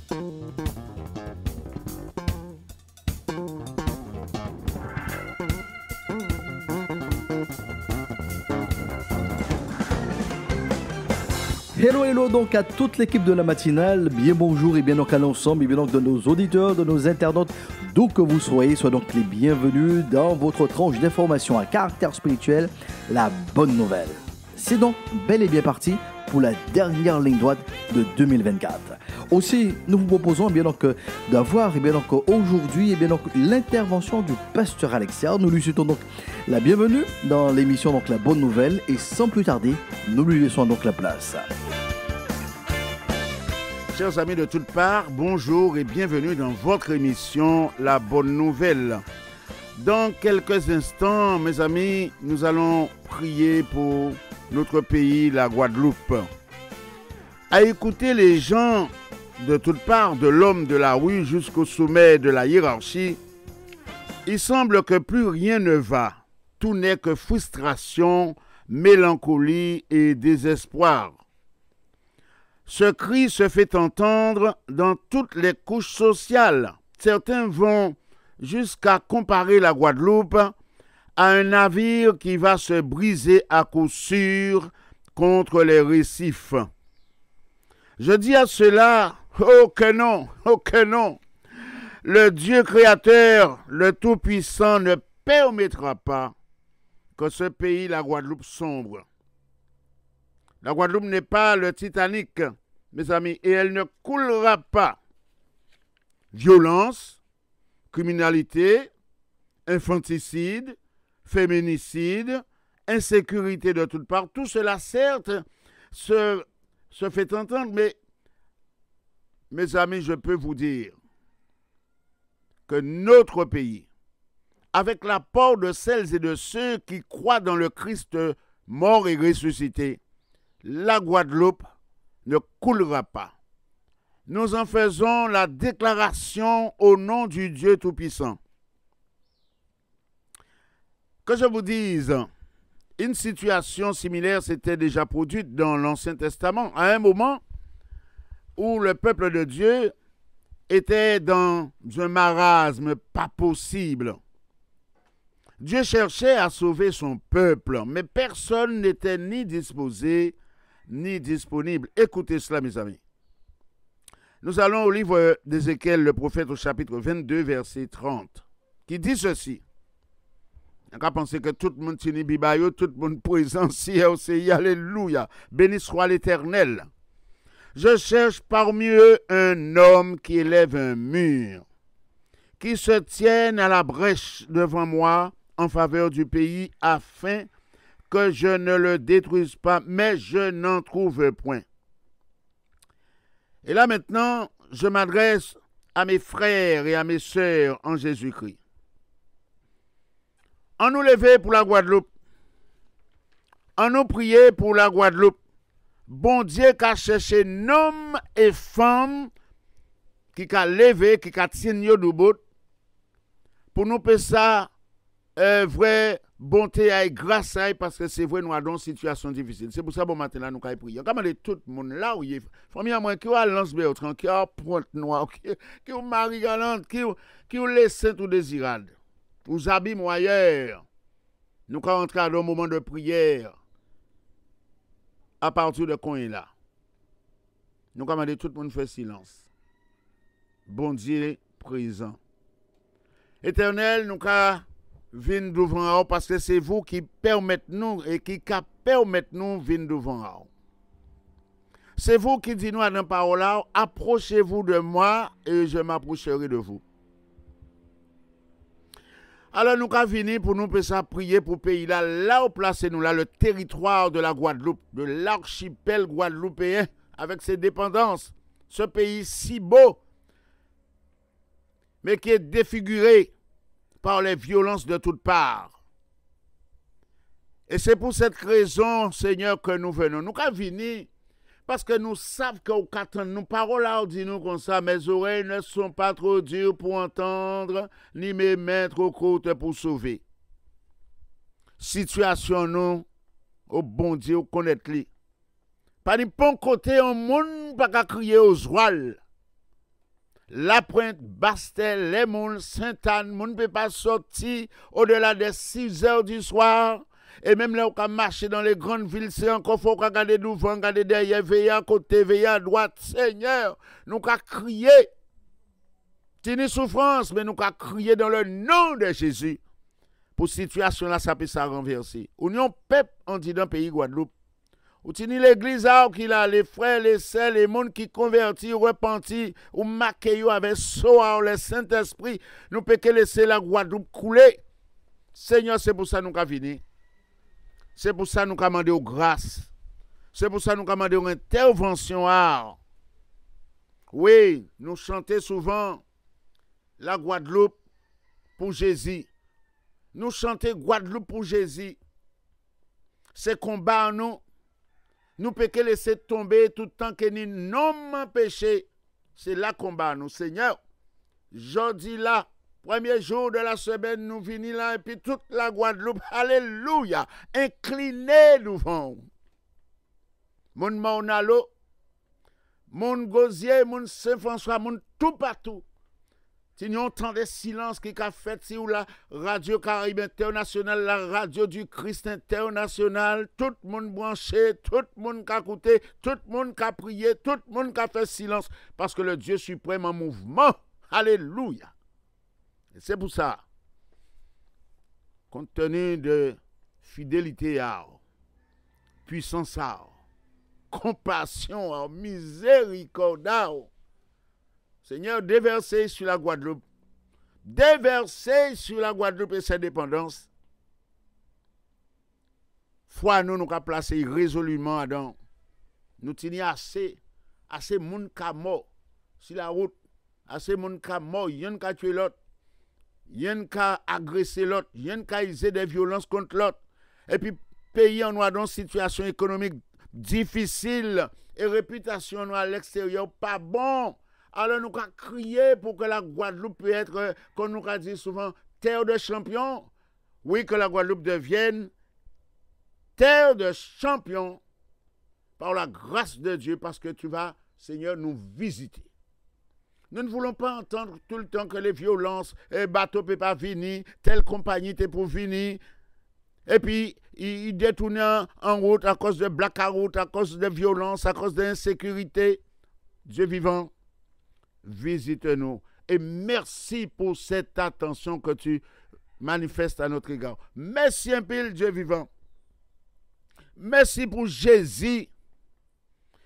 Hello, hello donc à toute l'équipe de la matinale, bien bonjour et bien donc à l'ensemble et bien donc de nos auditeurs, de nos internautes, d'où que vous soyez, soyez donc les bienvenus dans votre tranche d'information à caractère spirituel, la bonne nouvelle. C'est donc bel et bien parti pour la dernière ligne droite de 2024. Aussi, nous vous proposons bien donc d'avoir bien donc aujourd'hui bien donc l'intervention du pasteur Alexia. Nous lui souhaitons donc la bienvenue dans l'émission donc la bonne nouvelle et sans plus tarder, nous lui laissons donc la place. Chers amis de toutes parts, bonjour et bienvenue dans votre émission La Bonne Nouvelle. Dans quelques instants, mes amis, nous allons prier pour notre pays, la Guadeloupe. À écouter les gens de toutes parts, de l'homme de la rue jusqu'au sommet de la hiérarchie, il semble que plus rien ne va. Tout n'est que frustration, mélancolie et désespoir. Ce cri se fait entendre dans toutes les couches sociales. Certains vont jusqu'à comparer la Guadeloupe à un navire qui va se briser à coup sûr contre les récifs. Je dis à cela, oh que non, oh que non. Le Dieu créateur, le Tout-Puissant, ne permettra pas que ce pays, la Guadeloupe, sombre. La Guadeloupe n'est pas le Titanic, mes amis, et elle ne coulera pas. Violence, criminalité, infanticide, féminicide, insécurité de toutes parts, tout cela, certes, se fait entendre, mais, mes amis, je peux vous dire que notre pays, avec l'apport de celles et de ceux qui croient dans le Christ mort et ressuscité, la Guadeloupe ne coulera pas. Nous en faisons la déclaration au nom du Dieu Tout-Puissant. Que je vous dise, une situation similaire s'était déjà produite dans l'Ancien Testament, à un moment où le peuple de Dieu était dans un marasme pas possible. Dieu cherchait à sauver son peuple, mais personne n'était ni disposé ni disponible. Écoutez cela, mes amis. Nous allons au livre d'Ézéchiel, le prophète, au chapitre 22, verset 30, qui dit ceci. On a pensé que tout le monde tient bibayo, tout le monde présent, si, alléluia, béni soit l'Éternel. Je cherche parmi eux un homme qui élève un mur, qui se tienne à la brèche devant moi en faveur du pays, afin que je ne le détruise pas, mais je n'en trouve point. Et là maintenant, je m'adresse à mes frères et à mes sœurs en Jésus-Christ. En nous lever pour la Guadeloupe, en nous prier pour la Guadeloupe. Bon Dieu qui a cherché hommes et femmes qui a levé, qui a tenu de bout, pour nous faire ça, vraie bonté et grâce à parce que c'est vrai, nous avons une situation difficile. C'est pour ça, bon matin, là, nous avons prié. Comment tout le monde là où il est, famille à moi, qui a lance Bertrand, qui a pointe noire, qui a Marie Galante, qui a les saints ou désirables, vous habillez ailleurs. Nous allons entrer dans un moment de prière à partir de quand il est là. Nous allons demander tout le monde faire silence. Bon Dieu présent. Éternel, nous allons venir devant vous parce que c'est vous qui permettez nous et qui permettez nous de venir devant vous. C'est vous qui dites nous à la parole là, approchez-vous de moi et je m'approcherai de vous. Alors nous allons venir pour nous prier pour le pays là, là où placez-nous là, le territoire de la Guadeloupe, de l'archipel guadeloupéen avec ses dépendances. Ce pays si beau, mais qui est défiguré par les violences de toutes parts. Et c'est pour cette raison, Seigneur, que nous venons. Nous allons venir parce que nous savons que nos paroles disent-nous comme ça, mes oreilles ne sont pas trop dures pour entendre, ni mes mains trop courtes pour sauver. Situation nous, au bon Dieu, connaître-les. Pas ni bon côté, un monde pas qu'à crier aux oies. La Pointe, Bastel, les Moules, Sainte-Anne, moun ne peut pas sortir au-delà des 6 heures du soir. Et même là où on marche dans les grandes villes, c'est encore faut qu'on regarde devant, regarder derrière, veiller à côté, veiller à droite. Seigneur, nous avons crié. C'est une souffrance, mais nous avons crié dans le nom de Jésus. Pour cette situation là, ça peut se renverser. Union peuple, on dit dans le pays Guadeloupe. Ou tini l'église qui a les frères, les sœurs, les monde qui convertis, repentis, ou marqués avec soa, le Saint-Esprit, nous pouvons laisser la Guadeloupe couler. Seigneur, c'est pour ça que nous avons venu. C'est pour ça que nous avons demandé grâce. C'est pour ça que nous avons demandé intervention. Oui, nous chantons souvent la Guadeloupe pour Jésus. Nous chantons Guadeloupe pour Jésus. C'est combat en nous. Nous pouvons laisser tomber tout le temps que nous n'avons péché. C'est là combat nous, Seigneur. Jeudi là, premier jour de la semaine, nous venons là et puis toute la Guadeloupe, alléluia, inclinez devant. Mon Maunalo, mon Gosier, mon Saint-François, mon tout partout. Si nous entendons des silences qui a fait, si ou la radio Caraïbe Internationale, la radio du Christ International, tout le monde branché, tout le monde qui a écouté, tout le monde qui a prié, tout le monde qui a fait silence, parce que le Dieu suprême en mouvement. Alléluia. Et c'est pour ça, compte tenu de fidélité, puissance, compassion, miséricorde, Seigneur, déversez sur la Guadeloupe. Déversez sur la Guadeloupe et ses dépendances. Foi nous avons placé résolument dedans. Nous tenons assez moun ka mort sur la route. Assez moun ka mort, y'en ka tuer l'autre. Y'en ka agresser l'autre. Y'en ka user des violences contre l'autre. Et puis, pays en dans une situation économique difficile et réputation à l'extérieur pas bon. Alors nous avons crié pour que la Guadeloupe puisse être, comme nous avons dit souvent, terre de champions. Oui, que la Guadeloupe devienne terre de champions par la grâce de Dieu, parce que tu vas, Seigneur, nous visiter. Nous ne voulons pas entendre tout le temps que les violences, bateau ne peut pas venir, telle compagnie est pour venir. Et puis, ils détournent en route à cause de blackout, à cause de violence, à cause d'insécurité. Dieu vivant, visite-nous. Et merci pour cette attention que tu manifestes à notre égard. Merci un peu, Dieu vivant. Merci pour Jésus.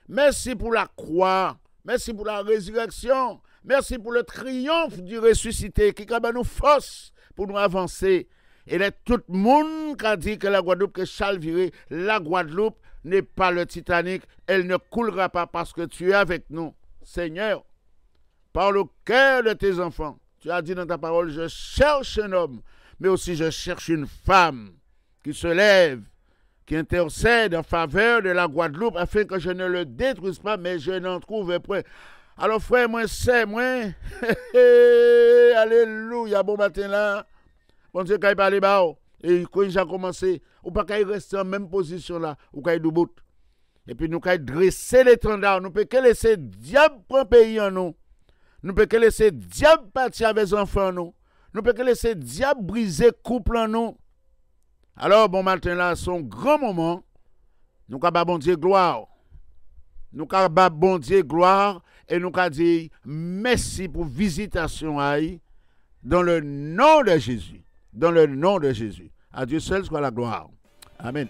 Merci pour la croix. Merci pour la résurrection. Merci pour le triomphe du ressuscité qui a nous force pour nous avancer. Et là, tout le monde qui a dit que la Guadeloupe est chalvirée, la Guadeloupe n'est pas le Titanic. Elle ne coulera pas parce que tu es avec nous. Seigneur, par le cœur de tes enfants, tu as dit dans ta parole, je cherche un homme, mais aussi je cherche une femme qui se lève, qui intercède en faveur de la Guadeloupe afin que je ne le détruise pas, mais je n'en trouve point. Alors frère, moi, c'est moi. Alléluia, bon matin là. Bon Dieu, quand il parle bas, et quand il a commencé, ou pas qu'il reste en même position là, ou qu'il debout. Et puis nous, quand il dresser l'étendard, nous ne pouvons que laisser diable prendre pays en nous. Nous ne pouvons que laisser diable partir avec les enfants en nous. Nous ne pouvons que laisser diable briser couple en nous. Alors, bon matin là, son grand moment, nous avons bon Dieu gloire. Nous avons bon Dieu gloire et nous avons dit merci pour visitation dans le nom de Jésus. Dans le nom de Jésus. À Dieu seul soit la gloire. Amen.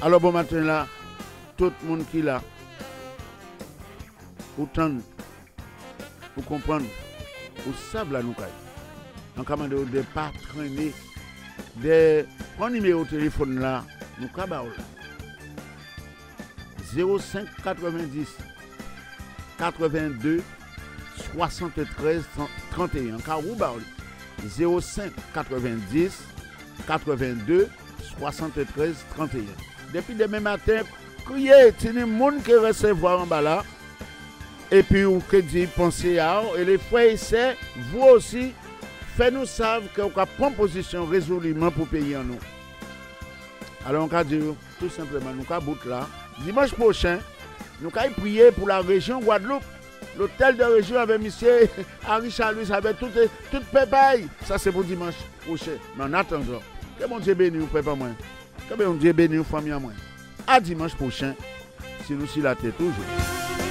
Alors, bon matin là, tout le monde qui est là, autant pour comprendre, pour savoir là nous caille. On commande de ne pas traîner des numéro de téléphone là, nous cabao 05 90 82 73 31. Karouba 05 90 82 73 31. Depuis demain matin, criez, il y a des gens qui recevoir en bas là. Et puis, vous que dit, pensez à eux. Et les frères, c'est vous aussi, faites-nous savoir que vous prenez position résolument pour payer en nous. Alors, on va dire, tout simplement, nous allons bout là. Dimanche prochain, nous allons prier pour la région Guadeloupe. l'hôtel de région avec monsieur Henri Charles avec tout pépé. Ça c'est pour dimanche prochain. Mais en attendant, que mon Dieu bénisse papa moi. Que mon Dieu bénisse famille moi. À dimanche prochain, si nous sommes la tête toujours.